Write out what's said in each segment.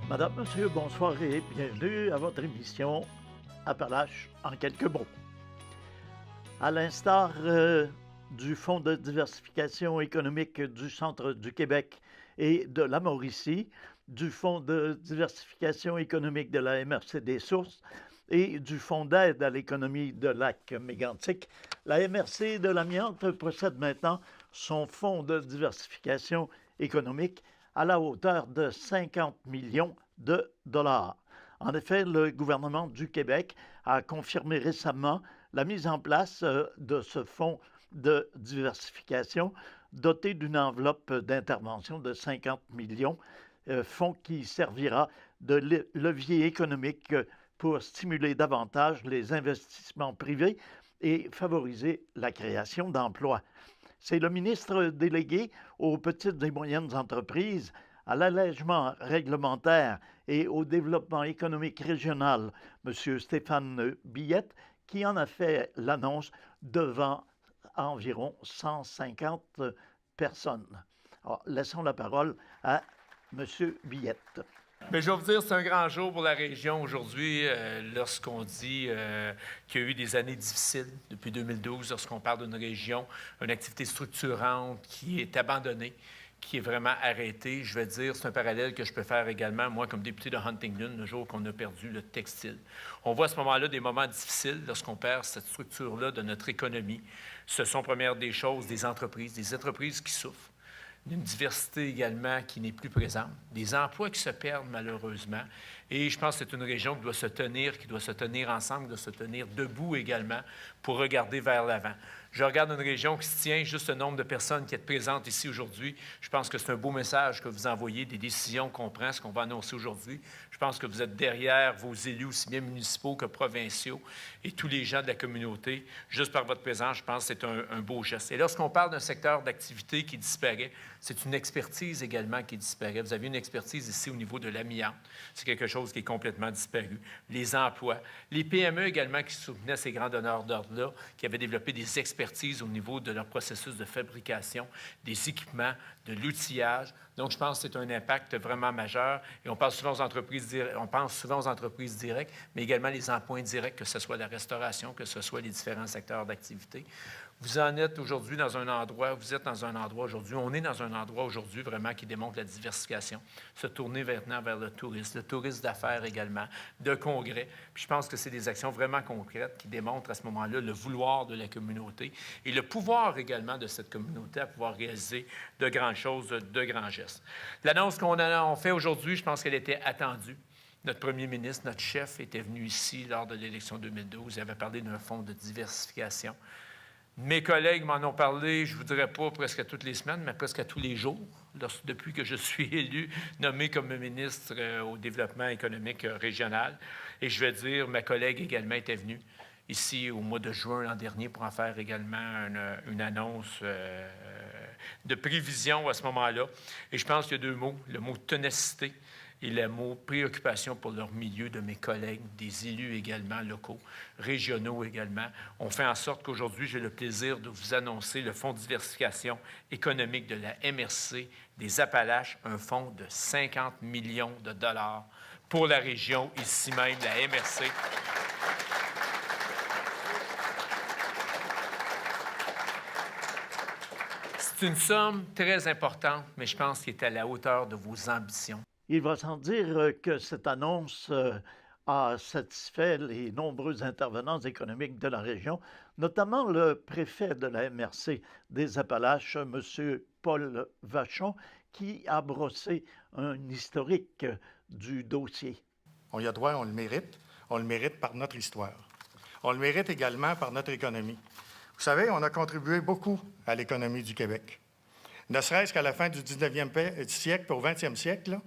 Madame, Monsieur, bonsoir et bienvenue à votre émission Appalaches en quelques mots. À l'instar du Fonds de diversification économique du Centre du Québec et de la Mauricie, du Fonds de diversification économique de la MRC des Sources et du Fonds d'aide à l'économie de Lac-Mégantic, la MRC de l'amiante possède maintenant son Fonds de diversification économique à la hauteur de 50 millions de dollars. En effet, le gouvernement du Québec a confirmé récemment la mise en place de ce fonds de diversification doté d'une enveloppe d'intervention de 50 millions, fonds qui servira de levier économique pour stimuler davantage les investissements privés et favoriser la création d'emplois. C'est le ministre délégué aux petites et moyennes entreprises, à l'allègement réglementaire et au développement économique régional, M. Stéphane Billette, qui en a fait l'annonce devant environ 150 personnes. Alors, laissons la parole à M. Billette. Bien, je vais vous dire, c'est un grand jour pour la région aujourd'hui lorsqu'on dit qu'il y a eu des années difficiles depuis 2012, lorsqu'on parle d'une région, une activité structurante qui est abandonnée, qui est vraiment arrêtée. Je vais dire, c'est un parallèle que je peux faire également, moi, comme député de Huntingdon, le jour qu'on a perdu le textile. On voit à ce moment-là des moments difficiles lorsqu'on perd cette structure-là de notre économie. Ce sont, première des choses, des entreprises qui souffrent. Une diversité également qui n'est plus présente, des emplois qui se perdent malheureusement. Et je pense que c'est une région qui doit se tenir ensemble, qui doit se tenir debout également pour regarder vers l'avant. Je regarde une région qui se tient, juste le nombre de personnes qui sont présentes ici aujourd'hui. Je pense que c'est un beau message que vous envoyez, des décisions qu'on prend, ce qu'on va annoncer aujourd'hui. Je pense que vous êtes derrière vos élus, aussi bien municipaux que provinciaux, et tous les gens de la communauté. Juste par votre présence, je pense que c'est un beau geste. Et lorsqu'on parle d'un secteur d'activité qui disparaît, c'est une expertise également qui disparaît. Vous avez une expertise ici au niveau de l'amiante. C'est quelque chose qui est complètement disparu. Les emplois. Les PME également qui soutenaient ces grands donneurs d'ordre-là, qui avaient développé des expertises au niveau de leur processus de fabrication, des équipements, de l'outillage. Donc, je pense que c'est un impact vraiment majeur. Et on pense souvent aux entreprises directes, mais également les emplois indirects, que ce soit la restauration, que ce soit les différents secteurs d'activité. Vous en êtes aujourd'hui dans un endroit, vous êtes dans un endroit aujourd'hui, on est dans un endroit aujourd'hui vraiment qui démontre la diversification, se tourner maintenant vers le tourisme d'affaires également, de congrès. Puis je pense que c'est des actions vraiment concrètes qui démontrent à ce moment-là le vouloir de la communauté et le pouvoir également de cette communauté à pouvoir réaliser de grandes choses, de grands gestes. L'annonce qu'on a fait aujourd'hui, je pense qu'elle était attendue. Notre premier ministre, notre chef, était venu ici lors de l'élection 2012. Il avait parlé d'un fonds de diversification. Mes collègues m'en ont parlé, je ne vous dirais pas presque à toutes les semaines, mais presque à tous les jours, depuis que je suis élu, nommé comme ministre au développement économique régional. Et je vais dire, ma collègue également était venue ici au mois de juin l'an dernier pour en faire également une annonce de prévision à ce moment-là. Et je pense qu'il y a deux mots, le mot ténacité et le mot préoccupation pour leur milieu de mes collègues, des élus également locaux, régionaux également. On fait en sorte qu'aujourd'hui, j'ai le plaisir de vous annoncer le Fonds de diversification économique de la MRC des Appalaches, un fonds de 50 millions de dollars pour la région, ici même, la MRC. C'est une somme très importante, mais je pense qu'elle est à la hauteur de vos ambitions. Il va sans dire que cette annonce a satisfait les nombreux intervenants économiques de la région, notamment le préfet de la MRC des Appalaches, M. Paul Vachon, qui a brossé un historique du dossier. On y a droit, on le mérite. On le mérite par notre histoire. On le mérite également par notre économie. Vous savez, on a contribué beaucoup à l'économie du Québec. Ne serait-ce qu'à la fin du 19e siècle, puis au 20e siècle, là,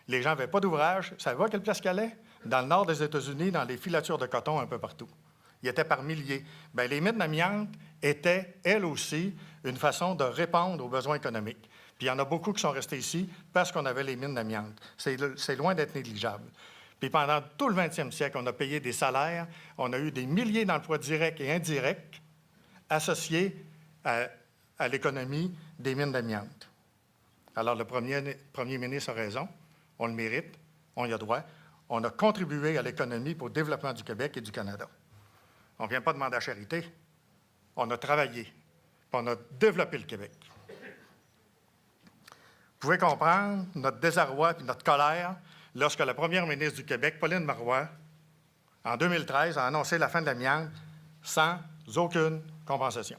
les gens n'avaient pas d'ouvrage. Vous savez à quelle place qu'ils allaient? Dans le nord des États-Unis, dans les filatures de coton un peu partout. Ils étaient par milliers. Bien, les mines d'amiante étaient, elles aussi, une façon de répondre aux besoins économiques. Puis il y en a beaucoup qui sont restés ici parce qu'on avait les mines d'amiante. C'est loin d'être négligeable. Puis pendant tout le 20e siècle, on a payé des salaires, on a eu des milliers d'emplois directs et indirects associés à l'économie des mines d'amiante. Alors, le premier ministre a raison, on le mérite, on y a droit. On a contribué à l'économie pour le développement du Québec et du Canada. On ne vient pas demander à charité. On a travaillé, puis on a développé le Québec. Vous pouvez comprendre notre désarroi et notre colère lorsque la première ministre du Québec, Pauline Marois, en 2013, a annoncé la fin de l'amiante sans aucune compensation.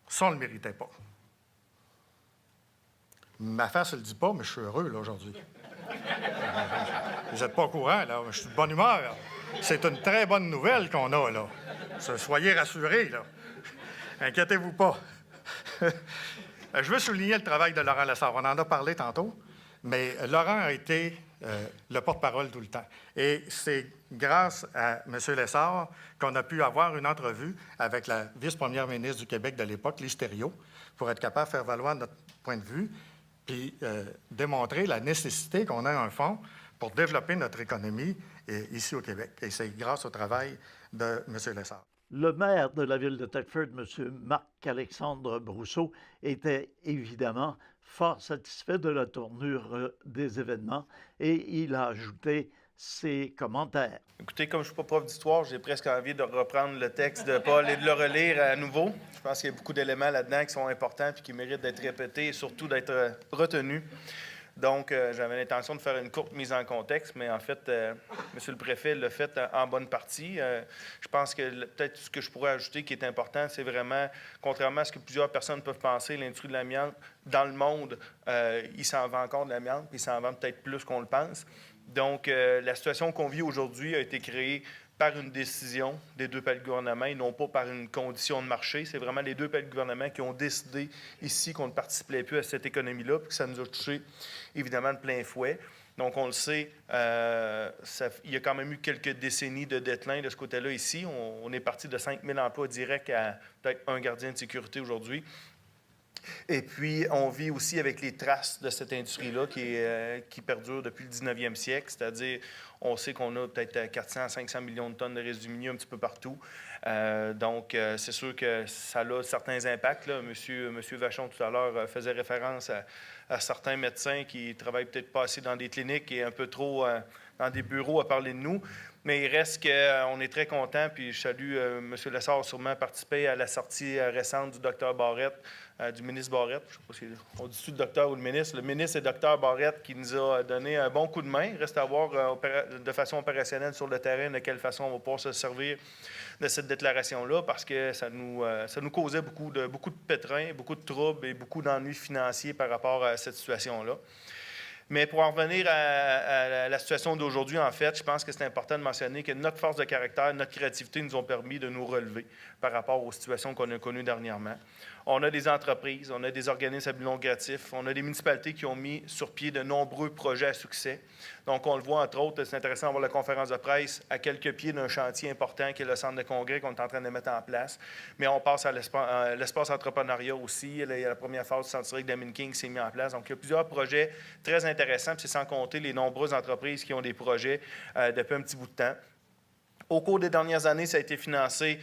Ça, on ne le méritait pas. Ma face ne le dit pas, mais je suis heureux là, aujourd'hui. Vous n'êtes pas au courant, là. Je suis de bonne humeur. C'est une très bonne nouvelle qu'on a, là. Soyez rassurés, là. Inquiétez-vous pas. Je veux souligner le travail de Laurent Lessard. On en a parlé tantôt, mais Laurent a été le porte-parole tout le temps. Et c'est grâce à M. Lessard qu'on a pu avoir une entrevue avec la vice-première ministre du Québec de l'époque, Lise Thériault, pour être capable de faire valoir notre point de vue, puis démontrer la nécessité qu'on ait un fonds pour développer notre économie ici au Québec. Et c'est grâce au travail de M. Lessard. Le maire de la ville de Thetford, M. Marc-Alexandre Brousseau, était évidemment fort satisfait de la tournure des événements et il a ajouté ses commentaires. Écoutez, comme je ne suis pas prof d'histoire, j'ai presque envie de reprendre le texte de Paul et de le relire à nouveau. Je pense qu'il y a beaucoup d'éléments là-dedans qui sont importants et qui méritent d'être répétés et surtout d'être retenus. Donc, j'avais l'intention de faire une courte mise en contexte, mais en fait, Monsieur le préfet l'a fait en bonne partie. Je pense que peut-être ce que je pourrais ajouter qui est important, c'est vraiment, contrairement à ce que plusieurs personnes peuvent penser, l'industrie de l'amiante, dans le monde, il s'en vend encore de l'amiante, puis il s'en vend peut-être plus qu'on le pense. Donc, la situation qu'on vit aujourd'hui a été créée par une décision des deux paliers de gouvernement et non pas par une condition de marché. C'est vraiment les deux paliers de gouvernement qui ont décidé ici qu'on ne participait plus à cette économie-là, puis que ça nous a touchés évidemment de plein fouet. Donc, on le sait, il y a quand même eu quelques décennies de déclin de ce côté-là ici. On est parti de 5 000 emplois directs à peut-être un gardien de sécurité aujourd'hui. Et puis, on vit aussi avec les traces de cette industrie-là qui perdure depuis le 19e siècle, c'est-à-dire, on sait qu'on a peut-être 400 à 500 millions de tonnes de résidus miniers un petit peu partout. Donc, c'est sûr que ça a certains impacts. Là. Monsieur Vachon, tout à l'heure, faisait référence à certains médecins qui travaillent peut-être pas assez dans des cliniques et un peu trop dans des bureaux à parler de nous. Mais il reste qu'on est très content, puis je salue M. Lessard a sûrement participé à la sortie récente du docteur Barrette, du ministre Barrette. Je ne sais pas si on dit-tu le docteur ou le ministre. Le ministre et le docteur Barrette qui nous a donné un bon coup de main. Il reste à voir de façon opérationnelle sur le terrain de quelle façon on va pouvoir se servir de cette déclaration-là, parce que ça nous causait beaucoup de pétrins, beaucoup de troubles et beaucoup d'ennuis financiers par rapport à cette situation-là. Mais pour en revenir à la situation d'aujourd'hui, en fait, je pense que c'est important de mentionner que notre force de caractère, notre créativité nous ont permis de nous relever par rapport aux situations qu'on a connues dernièrement. On a des entreprises, on a des organismes à but non lucratif, on a des municipalités qui ont mis sur pied de nombreux projets à succès. Donc, on le voit, entre autres, c'est intéressant de voir la conférence de presse à quelques pieds d'un chantier important qui est le centre de congrès qu'on est en train de mettre en place. Mais on passe à l'espace entrepreneuriat aussi. Il y a la première phase du centre historique d'Amin King qui s'est mis en place. Donc, il y a plusieurs projets très intéressants, puis c'est sans compter les nombreuses entreprises qui ont des projets depuis un petit bout de temps. Au cours des dernières années, ça a été financé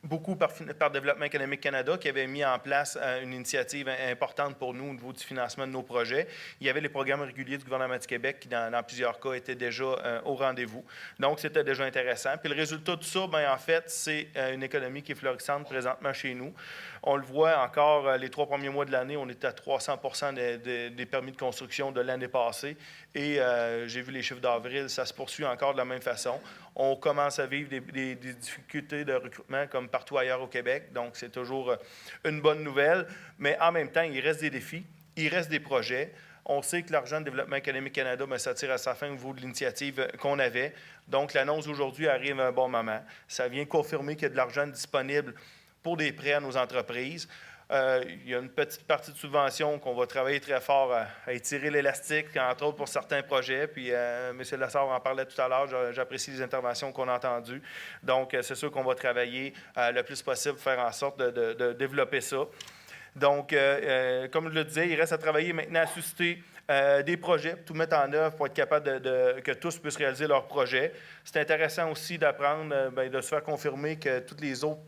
beaucoup par Développement économique Canada, qui avait mis en place une initiative importante pour nous au niveau du financement de nos projets. Il y avait les programmes réguliers du gouvernement du Québec qui, dans plusieurs cas, étaient déjà au rendez-vous. Donc, c'était déjà intéressant. Puis le résultat de ça, bien, en fait, c'est une économie qui est florissante présentement chez nous. On le voit encore, les 3 premiers mois de l'année, on était à 300 % des permis de construction de l'année passée. Et j'ai vu les chiffres d'avril, ça se poursuit encore de la même façon. On commence à vivre des difficultés de recrutement comme partout ailleurs au Québec. Donc, c'est toujours une bonne nouvelle. Mais en même temps, il reste des défis, il reste des projets. On sait que l'argent de Développement économique Canada, ça tire à sa fin au niveau de l'initiative qu'on avait. Donc, l'annonce aujourd'hui arrive à un bon moment. Ça vient confirmer qu'il y a de l'argent disponible pour des prêts à nos entreprises. Il y a une petite partie de subvention qu'on va travailler très fort à étirer l'élastique, entre autres pour certains projets. Puis, M. Lessard en parlait tout à l'heure. J'apprécie les interventions qu'on a entendues. Donc, c'est sûr qu'on va travailler le plus possible pour faire en sorte de développer ça. Donc, comme je le disais, il reste à travailler maintenant à susciter des projets, tout mettre en œuvre pour être capable que tous puissent réaliser leurs projets. C'est intéressant aussi d'apprendre, de se faire confirmer que tous les autres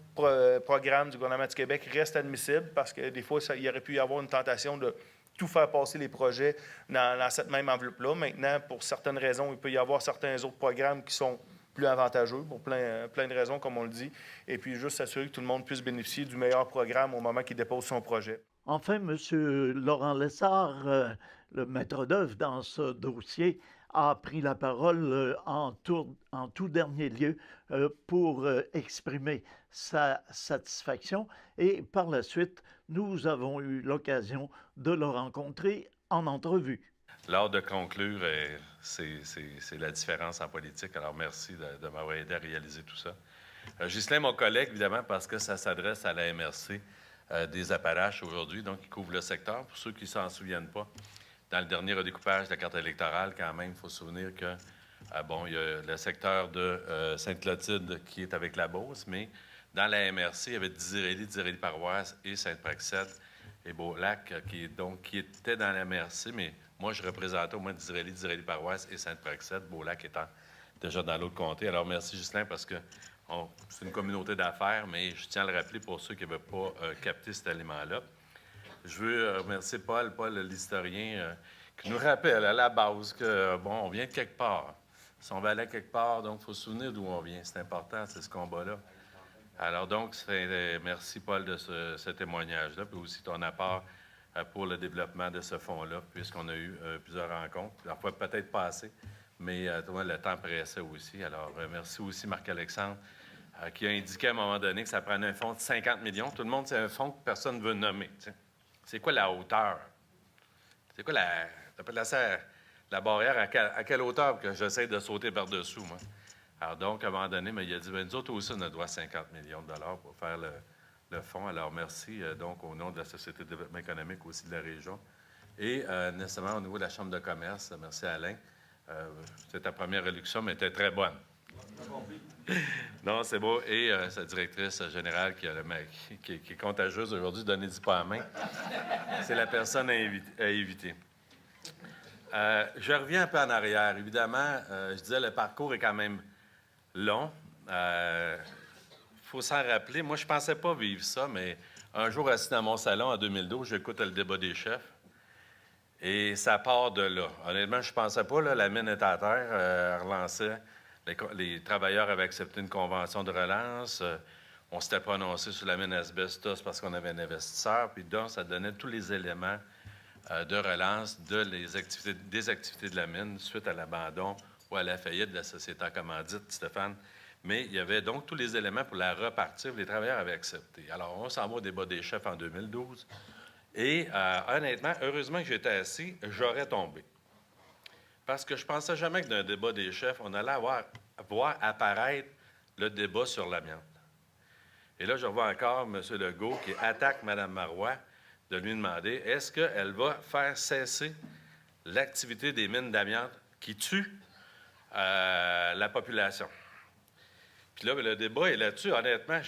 programmes du gouvernement du Québec restent admissibles parce que des fois, il y aurait pu y avoir une tentation de tout faire passer les projets dans cette même enveloppe-là. Maintenant, pour certaines raisons, il peut y avoir certains autres programmes qui sont plus avantageux pour plein de raisons, comme on le dit. Et puis, juste s'assurer que tout le monde puisse bénéficier du meilleur programme au moment qu'il dépose son projet. Enfin, M. Laurent Lessard, le maître d'œuvre dans ce dossier, a pris la parole en tout dernier lieu pour exprimer sa satisfaction. Et par la suite, nous avons eu l'occasion de le rencontrer en entrevue. L'art de conclure, c'est la différence en politique. Alors, merci de m'avoir aidé à réaliser tout ça. Ghislain, mon collègue, évidemment, parce que ça s'adresse à la MRC des Appalaches aujourd'hui, donc qui couvre le secteur. Pour ceux qui ne s'en souviennent pas, dans le dernier redécoupage de la carte électorale, quand même, il faut se souvenir que, il y a le secteur de Sainte-Clotilde qui est avec la Beauce, mais dans la MRC, il y avait Disraeli-Paroisse et Sainte-Praxède et Beaulac qui étaient dans la MRC, mais moi, je représentais au moins Disraeli-Paroisse et Sainte-Praxède, Beaulac étant déjà dans l'autre comté. Alors, merci, Ghislain, parce que c'est une communauté d'affaires, mais je tiens à le rappeler pour ceux qui n'avaient pas capté cet élément-là. Je veux remercier Paul, l'historien, qui nous rappelle à la base que, on vient de quelque part. Si on va aller quelque part, donc il faut se souvenir d'où on vient. C'est important, c'est ce combat-là. Alors donc, merci, Paul, de ce témoignage-là, puis aussi ton apport pour le développement de ce fonds-là, puisqu'on a eu plusieurs rencontres. Parfois, peut-être pas assez, mais le temps pressait aussi. Alors, merci aussi, Marc-Alexandre, qui a indiqué à un moment donné que ça prenait un fonds de 50 millions. Tout le monde, c'est un fonds que personne ne veut nommer. T'sais. C'est quoi la hauteur? C'est quoi la barrière à quelle hauteur que j'essaie de sauter par-dessous, moi? Alors donc, à un moment donné, il a dit, nous autres aussi, on doit 50 millions de dollars pour faire le fonds. Alors, merci, donc, au nom de la Société de développement économique aussi de la région. Et, nécessairement, au niveau de la Chambre de commerce, merci Alain. C'était ta première élection, mais elle était très bonne. Non, c'est beau. Et sa directrice générale qui est contagieuse aujourd'hui, donnez-y pas la main. C'est la personne à éviter. Je reviens un peu en arrière. Évidemment, je disais, le parcours est quand même long. Faut s'en rappeler. Moi, je pensais pas vivre ça, mais un jour, assis dans mon salon en 2012, j'écoute le débat des chefs. Et ça part de là. Honnêtement, je pensais pas, là, la mine était à terre, elle relançait. Les travailleurs avaient accepté une convention de relance. On s'était prononcé sur la mine asbestos parce qu'on avait un investisseur. Puis donc, ça donnait tous les éléments de relance des activités de la mine suite à l'abandon ou à la faillite de la société en commandite, Stéphane. Mais il y avait donc tous les éléments pour la repartir. Les travailleurs avaient accepté. Alors, on s'en va au débat des chefs en 2012. Et honnêtement, heureusement que j'étais assis, j'aurais tombé. Parce que je ne pensais jamais que d'un débat des chefs, on allait voir apparaître le débat sur l'amiante. Et là, je revois encore M. Legault qui attaque Mme Marois de lui demander est-ce qu'elle va faire cesser l'activité des mines d'amiante qui tuent la population. Puis là, le débat est là-dessus. Honnêtement,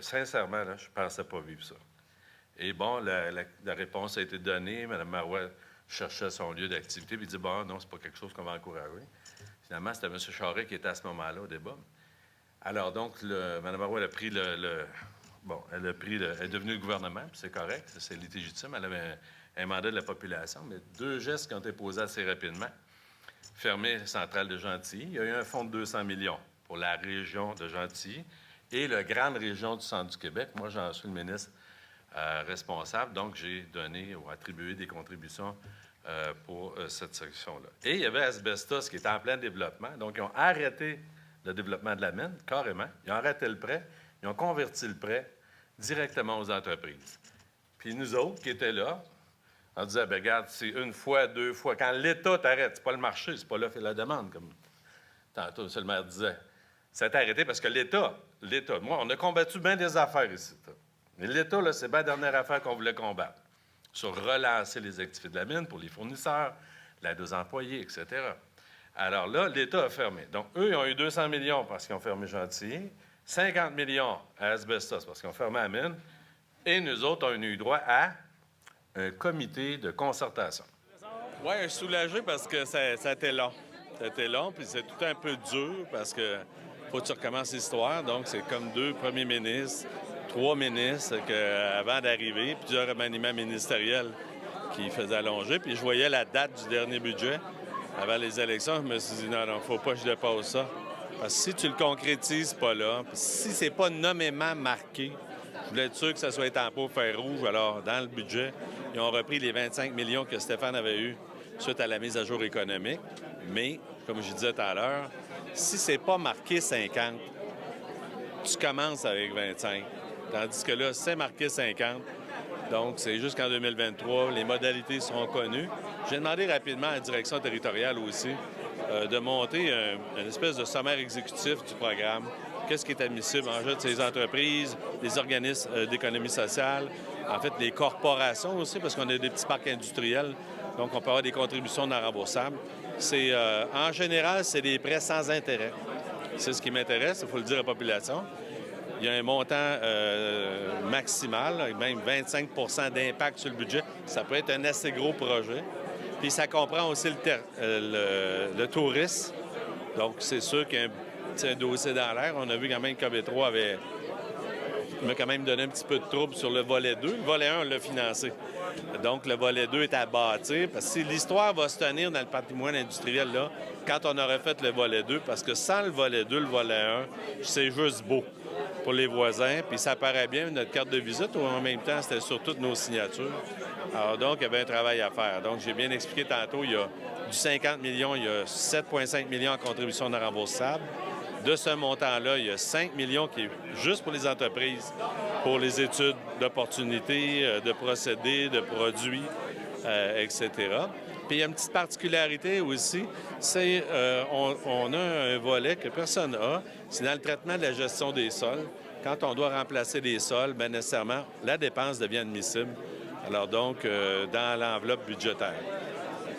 sincèrement, là, je ne pensais pas vivre ça. Et bon, la réponse a été donnée. Mme Marois cherchait son lieu d'activité, puis il dit, non, c'est pas quelque chose qu'on va encourager. Finalement, c'était M. Charest qui était à ce moment-là au débat. Alors donc, Mme Marois a pris elle est devenue le gouvernement, puis c'est correct, c'est légitime. Elle avait un mandat de la population, mais deux gestes qui ont été posés assez rapidement. Fermer la centrale de Gentilly. Il y a eu un fonds de 200 millions pour la région de Gentilly et la grande région du centre du Québec. Moi, j'en suis le ministre responsable, donc j'ai donné ou attribué des contributions pour cette section-là. Et il y avait Asbestos qui était en plein développement, donc ils ont arrêté le développement de la mine, carrément. Ils ont arrêté le prêt, ils ont converti le prêt directement aux entreprises. Puis nous autres qui étaient là, on disait, regarde, c'est une fois, deux fois. Quand l'État t'arrête, c'est pas le marché, c'est pas l'offre et la demande, comme tantôt M. le maire disait. C'est arrêté parce que l'État, moi, on a combattu bien des affaires ici. Mais l'État, là, c'est bien la dernière affaire qu'on voulait combattre. Sur relancer les activités de la mine pour les fournisseurs, l'aide aux employés, etc. Alors là, l'État a fermé. Donc, eux, ils ont eu 200 millions parce qu'ils ont fermé Gentilly, 50 millions à Asbestos parce qu'ils ont fermé la mine, et nous autres, on a eu droit à un comité de concertation. Oui, je suis soulagé parce que ça a été long. Ça a été long, puis c'est tout un peu dur parce que faut que tu recommences l'histoire. Donc, c'est comme 2 premiers ministres, 3 ministres avant d'arriver, plusieurs remaniements ministériels qui faisait allonger. Puis je voyais la date du dernier budget avant les élections. Je me suis dit, non, faut pas que je dépasse ça. Parce que si tu le concrétises pas là, puis si c'est pas nommément marqué, je voulais être sûr que ça soit tampon fer rouge. Alors, dans le budget, ils ont repris les 25 millions que Stéphane avait eus suite à la mise à jour économique. Mais, comme je disais tout à l'heure, si c'est pas marqué 50, tu commences avec 25. Tandis que là, c'est marqué 50. Donc, c'est jusqu'en 2023. Les modalités seront connues. J'ai demandé rapidement à la direction territoriale aussi de monter une espèce de sommaire exécutif du programme. Qu'est-ce qui est admissible en jeu de ces entreprises, les organismes d'économie sociale, en fait, les corporations aussi, parce qu'on a des petits parcs industriels, donc on peut avoir des contributions non remboursables. En général, c'est des prêts sans intérêt. C'est ce qui m'intéresse, il faut le dire à la population. Il y a un montant maximal, même 25 d'impact sur le budget. Ça peut être un assez gros projet. Puis ça comprend aussi le tourisme. Donc, c'est sûr qu'il y a un dossier dans l'air. On a vu quand même que KB3 m'a quand même donné un petit peu de trouble sur le volet 2. Le volet 1, on l'a financé. Donc, le volet 2 est à bâtir. Parce que si l'histoire va se tenir dans le patrimoine industriel, là, quand on aurait fait le volet 2, parce que sans le volet 2, le volet 1, c'est juste beau pour les voisins. Puis ça paraît bien, notre carte de visite, ou en même temps, c'était sur toutes nos signatures. Alors donc, il y avait un travail à faire. Donc, j'ai bien expliqué tantôt, il y a du 50 millions, il y a 7,5 millions en contribution non remboursable. De ce montant-là, il y a 5 millions qui est juste pour les entreprises, pour les études d'opportunités, de procédés, de produits, etc. Puis il y a une petite particularité aussi, c'est on a un volet que personne n'a, c'est dans le traitement de la gestion des sols. Quand on doit remplacer des sols, bien nécessairement, la dépense devient admissible. Alors donc, dans l'enveloppe budgétaire.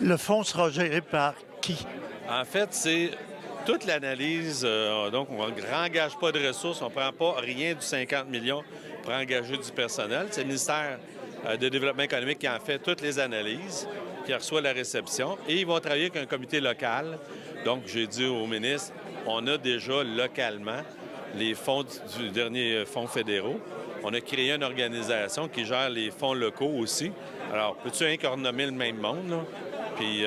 Le fonds sera géré par qui? En fait, c'est toute l'analyse. Donc, on ne rengage pas de ressources, on ne prend pas rien du 50 millions pour engager du personnel. C'est le ministère de Développement économique qui en fait toutes les analyses, qui reçoit la réception. Et ils vont travailler avec un comité local. Donc, j'ai dit au ministre, on a déjà localement les fonds du dernier fonds fédéraux. On a créé une organisation qui gère les fonds locaux aussi. Alors, peux-tu encore nommer le même monde, là? Puis,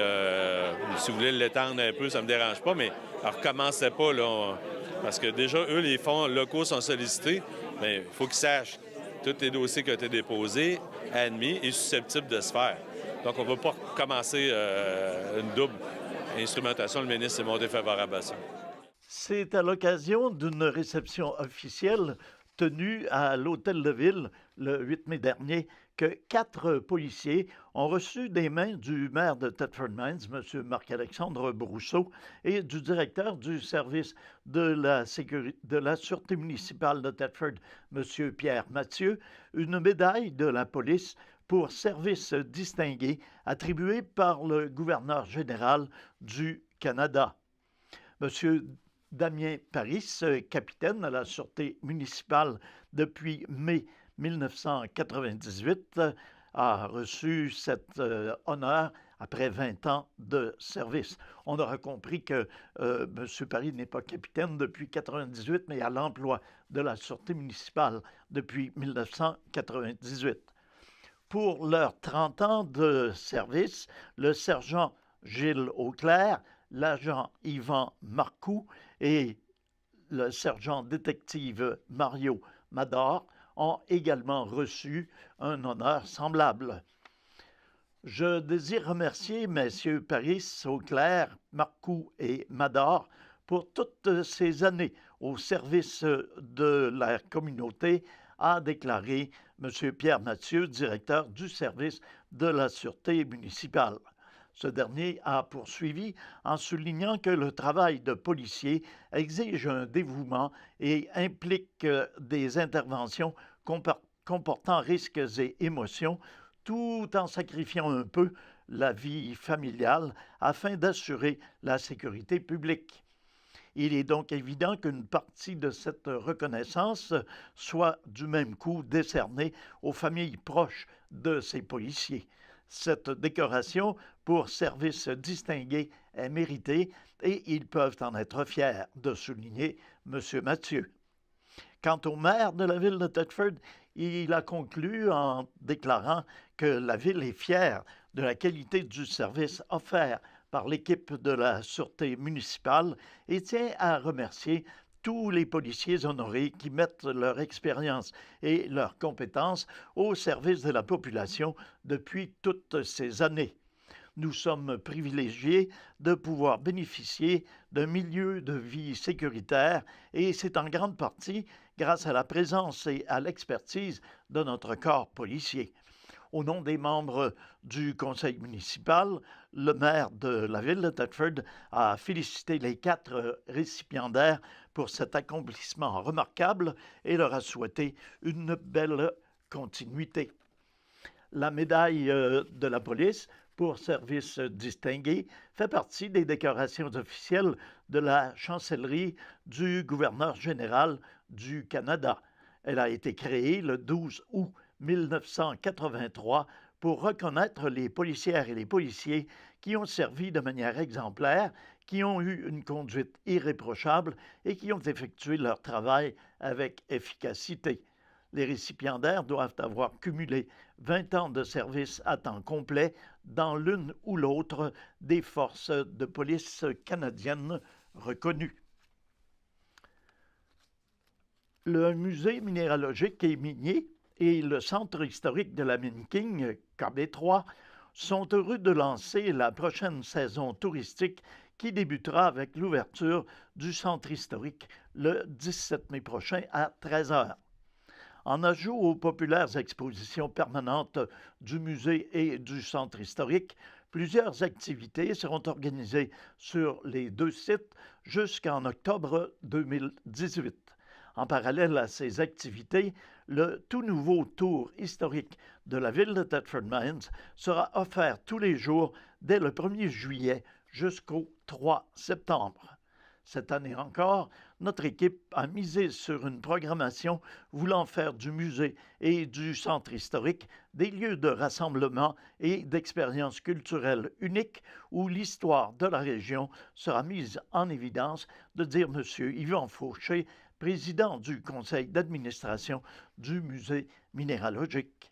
si vous voulez l'étendre un peu, ça ne me dérange pas, mais alors, recommencez pas, là, parce que déjà, eux, les fonds locaux sont sollicités, mais il faut qu'ils sachent tous les dossiers qui ont été déposés, admis et susceptibles de se faire. Donc, on ne va pas commencer une double instrumentation. Le ministre s'est montré favorable à ça. C'est à l'occasion d'une réception officielle tenue à l'Hôtel de Ville le 8 mai dernier que 4 policiers ont reçu des mains du maire de Thetford Mines, M. Marc-Alexandre Brousseau, et du directeur du service de la Sûreté municipale de Thetford, M. Pierre Mathieu, une médaille de la police pour service distingué attribuée par le gouverneur général du Canada. M. Damien Paris, capitaine à la Sûreté municipale depuis mai 1998, a reçu cet honneur après 20 ans de service. On aura compris que M. Paris n'est pas capitaine depuis 1998, mais à l'emploi de la Sûreté municipale depuis 1998. Pour leurs 30 ans de service, le sergent Gilles Auclair, l'agent Yvan Marcoux et le sergent détective Mario Mador ont également reçu un honneur semblable. Je désire remercier messieurs Paris, Auclair, Marcoux et Mador pour toutes ces années au service de la communauté, a déclaré M. Pierre Mathieu, directeur du service de la Sûreté municipale. Ce dernier a poursuivi en soulignant que le travail de policier exige un dévouement et implique des interventions comportant risques et émotions, tout en sacrifiant un peu la vie familiale afin d'assurer la sécurité publique. Il est donc évident qu'une partie de cette reconnaissance soit du même coup décernée aux familles proches de ces policiers. Cette décoration pour service distingué est méritée et ils peuvent en être fiers, de souligner M. Mathieu. Quant au maire de la ville de Thetford, il a conclu en déclarant que la ville est fière de la qualité du service offert par l'équipe de la Sûreté municipale et tient à remercier tous les policiers honorés qui mettent leur expérience et leurs compétences au service de la population depuis toutes ces années. Nous sommes privilégiés de pouvoir bénéficier d'un milieu de vie sécuritaire et c'est en grande partie grâce à la présence et à l'expertise de notre corps policier. Au nom des membres du conseil municipal, le maire de la ville de Thetford a félicité les 4 récipiendaires pour cet accomplissement remarquable et leur a souhaité une belle continuité. La médaille de la police pour service distingué fait partie des décorations officielles de la chancellerie du gouverneur général du Canada. Elle a été créée le 12 août 1983 pour reconnaître les policières et les policiers qui ont servi de manière exemplaire, qui ont eu une conduite irréprochable et qui ont effectué leur travail avec efficacité. Les récipiendaires doivent avoir cumulé 20 ans de service à temps complet dans l'une ou l'autre des forces de police canadiennes reconnues. Le musée minéralogique et minier et le centre historique de la mine King, KB3, sont heureux de lancer la prochaine saison touristique qui débutera avec l'ouverture du centre historique le 17 mai prochain à 13h. En ajout aux populaires expositions permanentes du musée et du centre historique, plusieurs activités seront organisées sur les 2 sites jusqu'en octobre 2018. En parallèle à ces activités, le tout nouveau tour historique de la ville de Thetford Mines sera offert tous les jours dès le 1er juillet jusqu'au 3 septembre. Cette année encore, notre équipe a misé sur une programmation voulant faire du musée et du centre historique des lieux de rassemblement et d'expériences culturelles uniques où l'histoire de la région sera mise en évidence, de dire M. Yvan Fauché, président du conseil d'administration du musée minéralogique.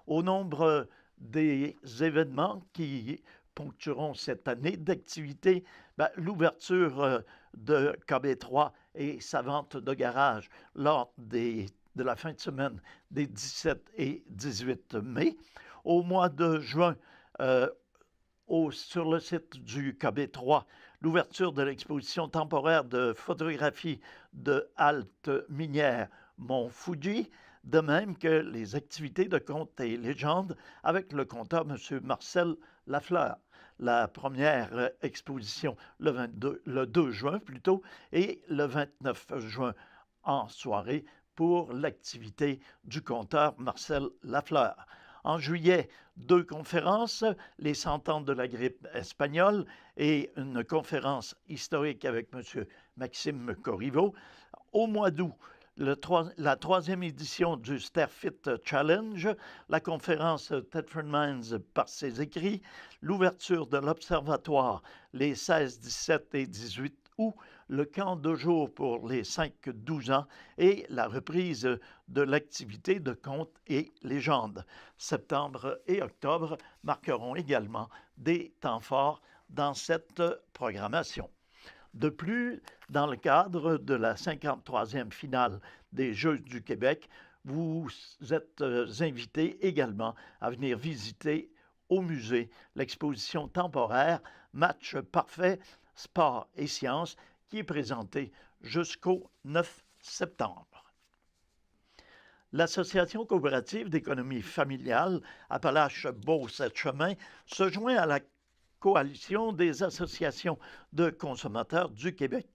Au nombre des événements qui ponctueront cette année d'activité, l'ouverture de KB3 et sa vente de garage lors de la fin de semaine des 17 et 18 mai. Au mois de juin, sur le site du KB3, l'ouverture de l'exposition temporaire de photographie de halte minière Mont Fuji, de même que les activités de contes et légendes avec le conteur M. Marcel Lafleur. La première exposition le 2 juin plutôt et le 29 juin en soirée pour l'activité du conteur Marcel Lafleur. En juillet, 2 conférences, les 100 ans de la grippe espagnole et une conférence historique avec M. Maxime Corriveau. Au mois d'août, la 3e édition du Stairfit Challenge, la conférence Thetford Mines par ses écrits, l'ouverture de l'Observatoire les 16, 17 et 18 août, le camp de jour pour les 5-12 ans et la reprise de l'activité de contes et légendes. Septembre et octobre marqueront également des temps forts dans cette programmation. De plus, dans le cadre de la 53e finale des Jeux du Québec, vous êtes invités également à venir visiter au musée l'exposition temporaire Match parfait, sport et sciences qui est présentée jusqu'au 9 septembre. L'Association coopérative d'économie familiale Appalaches-Beauce-Chemin se joint à la Coalition des associations de consommateurs du Québec,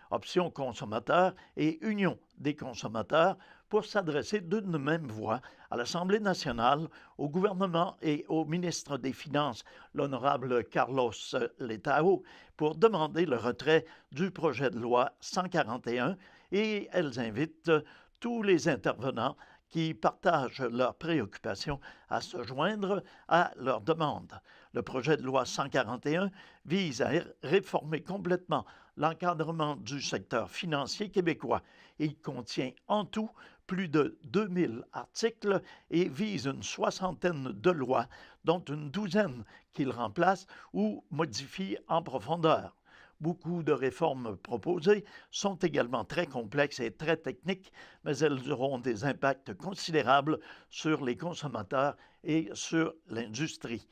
Option consommateurs et Union des consommateurs, pour s'adresser d'une même voix à l'Assemblée nationale, au gouvernement et au ministre des Finances, l'honorable Carlos Letao, pour demander le retrait du projet de loi 141 et elles invitent tous les intervenants qui partagent leurs préoccupations à se joindre à leur demande. Le projet de loi 141 vise à réformer complètement l'encadrement du secteur financier québécois. Il contient en tout plus de 2000 articles et vise une soixantaine de lois, dont une douzaine qu'il remplace ou modifie en profondeur. Beaucoup de réformes proposées sont également très complexes et très techniques, mais elles auront des impacts considérables sur les consommateurs et sur l'industrie.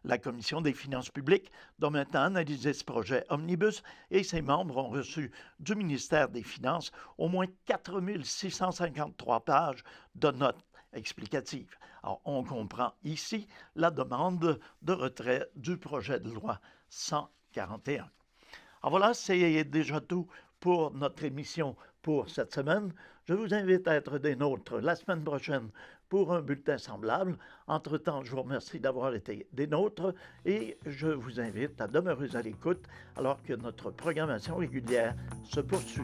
La Commission des finances publiques doit maintenant analyser ce projet omnibus et ses membres ont reçu du ministère des Finances au moins 4653 pages de notes explicatives. Alors, on comprend ici la demande de retrait du projet de loi 141. Alors voilà, c'est déjà tout pour notre émission pour cette semaine. Je vous invite à être des nôtres la semaine prochaine pour un bulletin semblable. Entre-temps, je vous remercie d'avoir été des nôtres et je vous invite à demeurer à l'écoute alors que notre programmation régulière se poursuit.